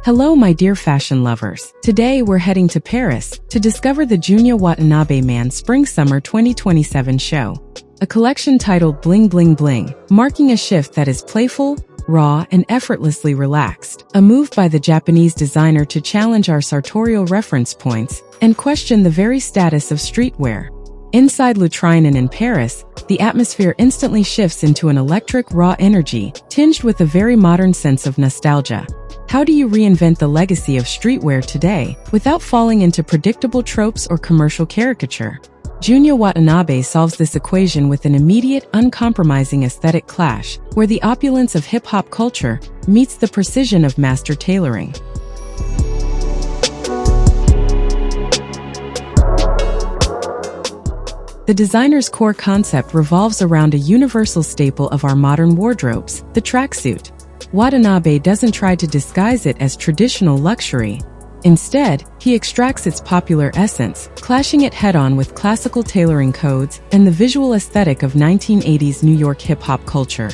Hello my dear fashion lovers. Today we're heading to Paris to discover the Junya Watanabe Man Spring-Summer 2027 show. A collection titled Bling Bling Bling, marking a shift that is playful, raw, and effortlessly relaxed. A move by the Japanese designer to challenge our sartorial reference points and question the very status of streetwear. Inside Le Trianon in Paris, the atmosphere instantly shifts into an electric, raw energy, tinged with a very modern sense of nostalgia. How do you reinvent the legacy of streetwear today without falling into predictable tropes or commercial caricature? Junya Watanabe solves this equation with an immediate, uncompromising aesthetic clash, where the opulence of hip-hop culture meets the precision of master tailoring. The designer's core concept revolves around a universal staple of our modern wardrobes, the tracksuit. Watanabe doesn't try to disguise it as traditional luxury. Instead, he extracts its popular essence, clashing it head-on with classical tailoring codes and the visual aesthetic of 1980s New York hip-hop culture.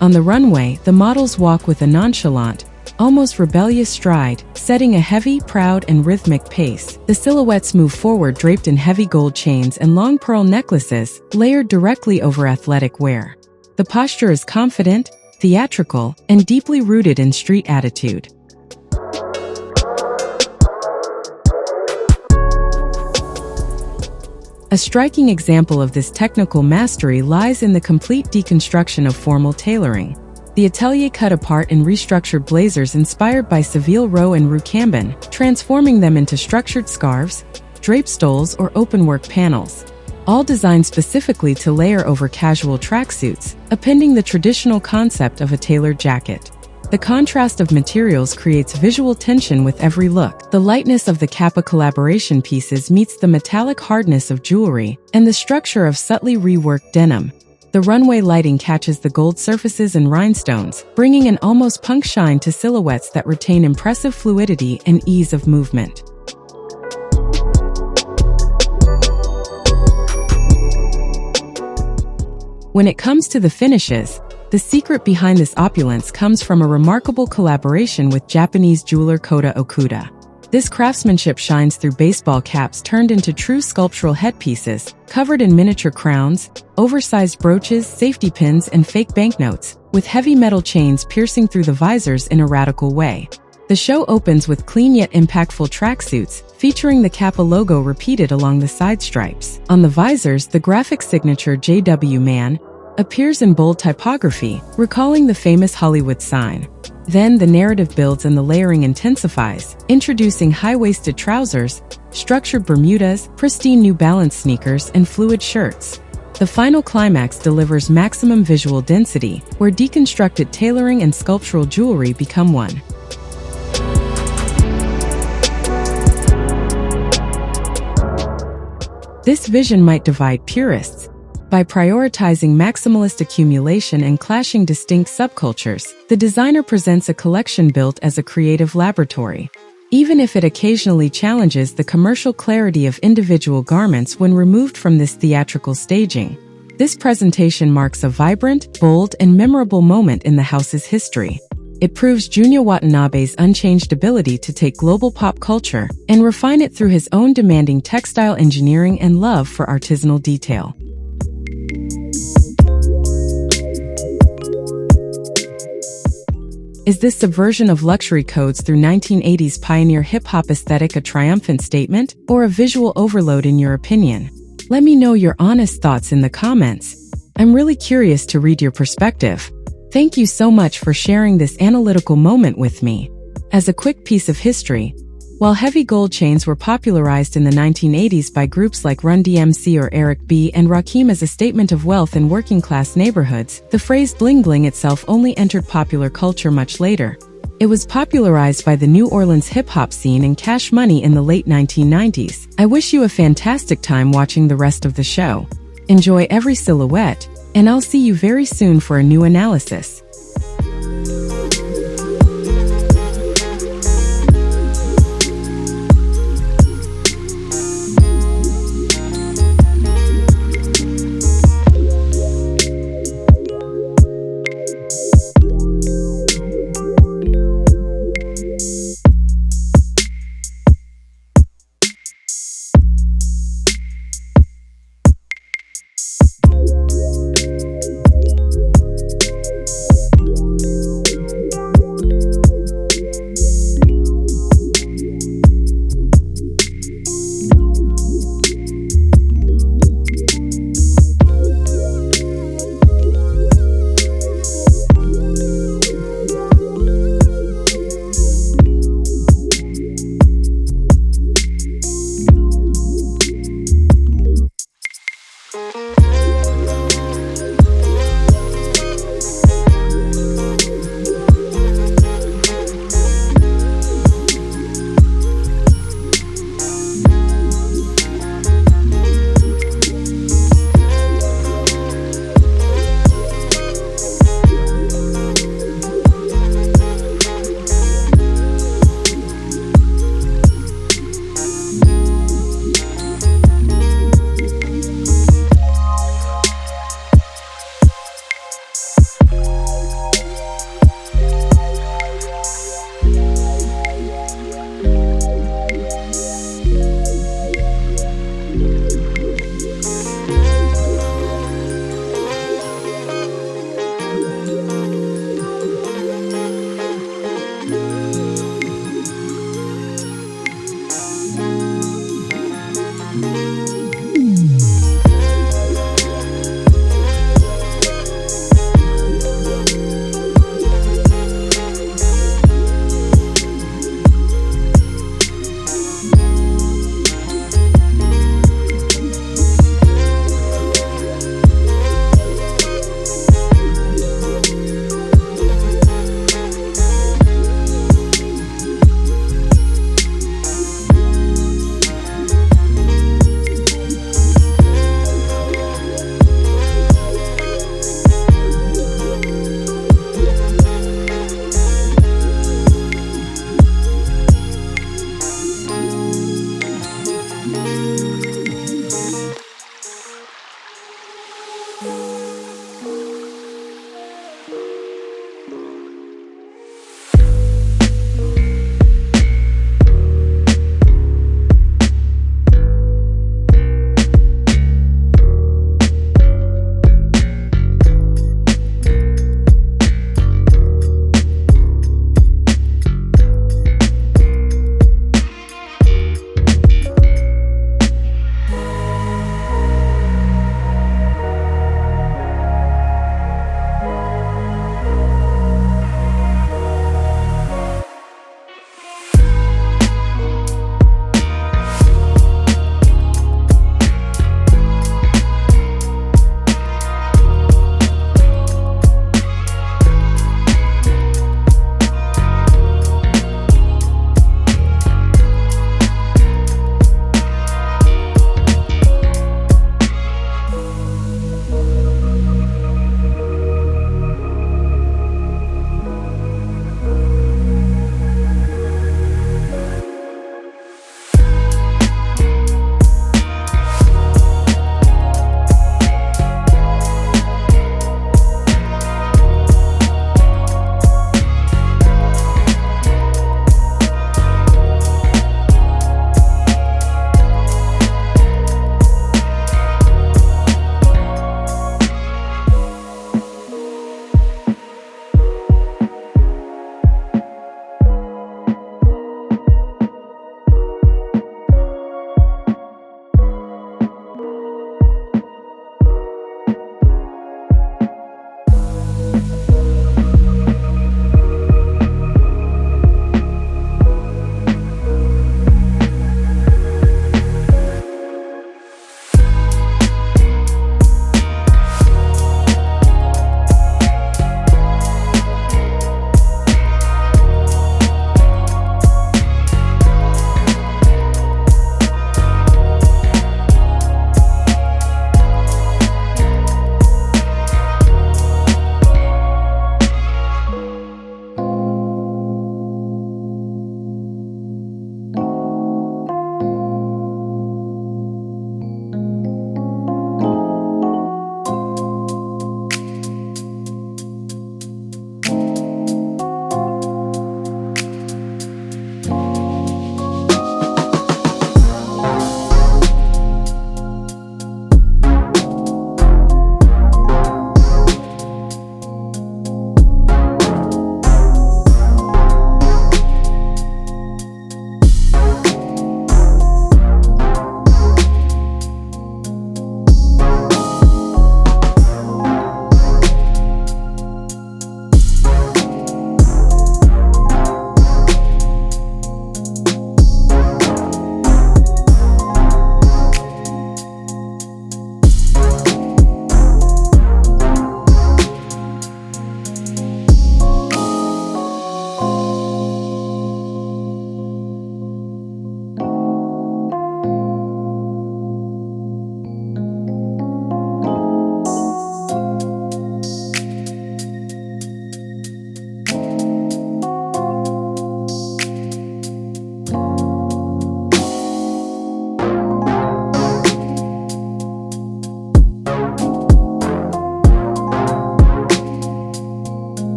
On the runway, the models walk with a nonchalant, almost rebellious stride, setting a heavy, proud, and rhythmic pace. The silhouettes move forward draped in heavy gold chains and long pearl necklaces, layered directly over athletic wear. The posture is confident, theatrical, and deeply rooted in street attitude. A striking example of this technical mastery lies in the complete deconstruction of formal tailoring. The atelier cut apart and restructured blazers inspired by Savile Row and Rue Cambon, transforming them into structured scarves, draped stoles, or openwork panels, all designed specifically to layer over casual tracksuits, appending the traditional concept of a tailored jacket. The contrast of materials creates visual tension with every look. The lightness of the Kappa collaboration pieces meets the metallic hardness of jewelry and the structure of subtly reworked denim. The runway lighting catches the gold surfaces and rhinestones, bringing an almost punk shine to silhouettes that retain impressive fluidity and ease of movement. When it comes to the finishes, the secret behind this opulence comes from a remarkable collaboration with Japanese jeweler Kota Okuda. This craftsmanship shines through baseball caps turned into true sculptural headpieces, covered in miniature crowns, oversized brooches, safety pins, and fake banknotes, with heavy metal chains piercing through the visors in a radical way. The show opens with clean yet impactful tracksuits, featuring the Kappa logo repeated along the side stripes. On the visors, the graphic signature JW Man appears in bold typography, recalling the famous Hollywood sign. Then the narrative builds and the layering intensifies, introducing high-waisted trousers, structured Bermudas, pristine New Balance sneakers, and fluid shirts. The final climax delivers maximum visual density, where deconstructed tailoring and sculptural jewelry become one. This vision might divide purists. By prioritizing maximalist accumulation and clashing distinct subcultures, the designer presents a collection built as a creative laboratory. Even if it occasionally challenges the commercial clarity of individual garments when removed from this theatrical staging, this presentation marks a vibrant, bold, and memorable moment in the house's history. It proves Junya Watanabe's unchanged ability to take global pop culture and refine it through his own demanding textile engineering and love for artisanal detail. Is this subversion of luxury codes through 1980s pioneer hip-hop aesthetic a triumphant statement, or a visual overload in your opinion? Let me know your honest thoughts in the comments. I'm really curious to read your perspective. Thank you so much for sharing this analytical moment with me. As a quick piece of history, while heavy gold chains were popularized in the 1980s by groups like Run DMC or Eric B. and Rakim as a statement of wealth in working-class neighborhoods, the phrase bling bling itself only entered popular culture much later. It was popularized by the New Orleans hip-hop scene and Cash Money in the late 1990s. I wish you a fantastic time watching the rest of the show. Enjoy every silhouette, and I'll see you very soon for a new analysis.